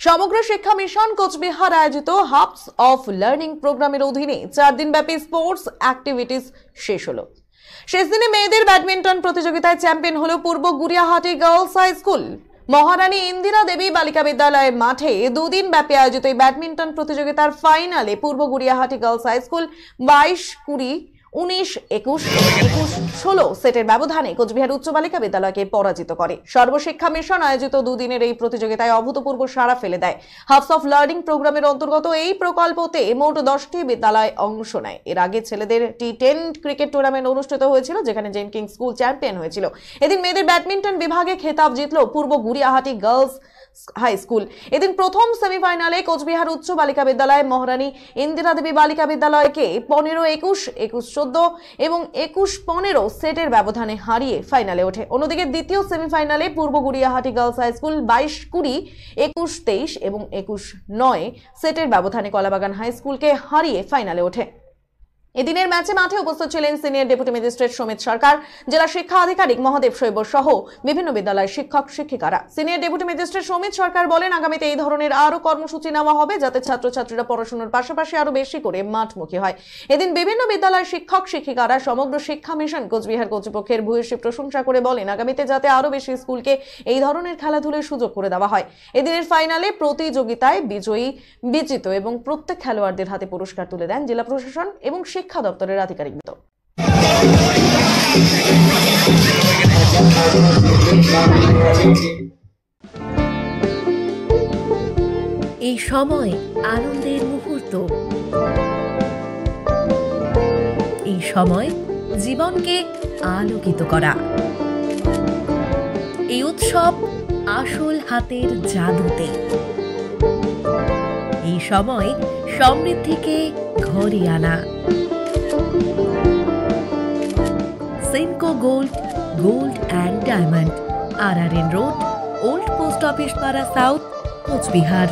সমগ্র শিক্ষা মিশন কোচবিহার আয়োজিত হাবস অফ লার্নিং প্রোগ্রামের অধীনে 4 দিনব্যাপী স্পোর্টস অ্যাক্টিভিটিস শেষ হলো। শেষ দিনে মেয়েদের ব্যাডমিন্টন প্রতিযোগিতায় চ্যাম্পিয়ন হলো পূর্ব গুড়িয়াহাটি গার্লস হাই স্কুল। মহারানী ইন্দিরা দেবী বালিকা বিদ্যালয়ের মাঠে দুদিন ব্যাপী আয়োজিত এই ব্যাডমিন্টন প্রতিযোগিতার ফাইনালে পূর্ব গুড়িয়াহাটি গার্লস হাই স্কুল 22-20, 19-21, 21-16 সেটের ব্যবধানে কোচবিহার উচ্চ বালিকা বিদ্যালয়কে পরাজিত করে। সর্বশিক্ষা মিশন আয়োজিত দুদিনের এই প্রতিযোগিতায় অভূতপূর্ব সাড়া ফেলে দেয়। হাবস অফ লার্নিং প্রোগ্রামের অন্তর্গত এই প্রকল্পতে মোট 10টি বিদ্যালয় অংশ নেয়। এর আগে ছেলেদের টি10 ক্রিকেট টুর্নামেন্ট অনুষ্ঠিত হয়েছিল, যেখানে জেনকিং স্কুল চ্যাম্পিয়ন হয়েছিল। এদিন মেয়েদের ব্যাডমিন্টন বিভাগে খেতাব জিতল পূর্ব গুড়িয়াহাটি গার্লস হাই স্কুল। এদিন প্রথম সেমিফাইনালে কোচবিহার উচ্চ বালিকা বিদ্যালয় মহারানী ইন্দিরা দেবী বালিকা বিদ্যালয়কে 15-21, 21-14 এবং 21-15 সেটের ব্যবধানে হারিয়ে ফাইনালে ওঠে। অন্যদিকে দ্বিতীয় সেমিফাইনালে পূর্ব গুড়িয়াহাটি গার্লস হাই স্কুল 22-20, 21-23 এবং 21-9 সেটের ব্যবধানে কলাবাগান হাই স্কুলকে হারিয়ে ফাইনালে ওঠে। এদিনের ম্যাচে মাঠে উপস্থিত ছিলেন সিনিয়র ডেপুটি ম্যাজিস্ট্রেট সমিত সরকার, জেলা শিক্ষা আধিকারিক মহাদেব শৈব সহ বিভিন্ন বিদ্যালয়ের শিক্ষক শিক্ষিকারা। সিনিয়র ডেপুটি ম্যাজিস্ট্রেট সমিত সরকার বলেন, আগামীতে এই ধরনের আরো কর্মসূচি নেওয়া হবে, যাতে ছাত্রছাত্রীরা পড়াশোনার পাশাপাশি আরো বেশি করে মাঠমুখী হয়। এদিন বিভিন্ন বিদ্যালয়ের শিক্ষক শিক্ষিকারা সমগ্র শিক্ষা মিশন কোচবিহার কর্তৃপক্ষের ভূয়সী প্রশংসা করে বলেন, আগামীতে যাতে আরো বেশি স্কুলকে এই ধরনের খেলাধুলার সুযোগ করে দেওয়া হয়। এদিনের ফাইনালে প্রতিযোগিতায় বিজয়ী, বিজিত এবং প্রত্যেক খেলোয়াড়দের হাতে পুরস্কার তুলে দেন জেলা প্রশাসন এবং শিক্ষা দপ্তরের আধিকারিকবৃন্দ। এই সময় আনন্দের মুহূর্ত, এই সময় জীবনকে আলোকিত করা, এই উৎসব আসল হাতের জাদুতে। এই সময় সমৃদ্ধিকে ঘরে আনা। Senco gold, gold and diamond, RRN road, old post office পাড়া সাউথ, কোচবিহার।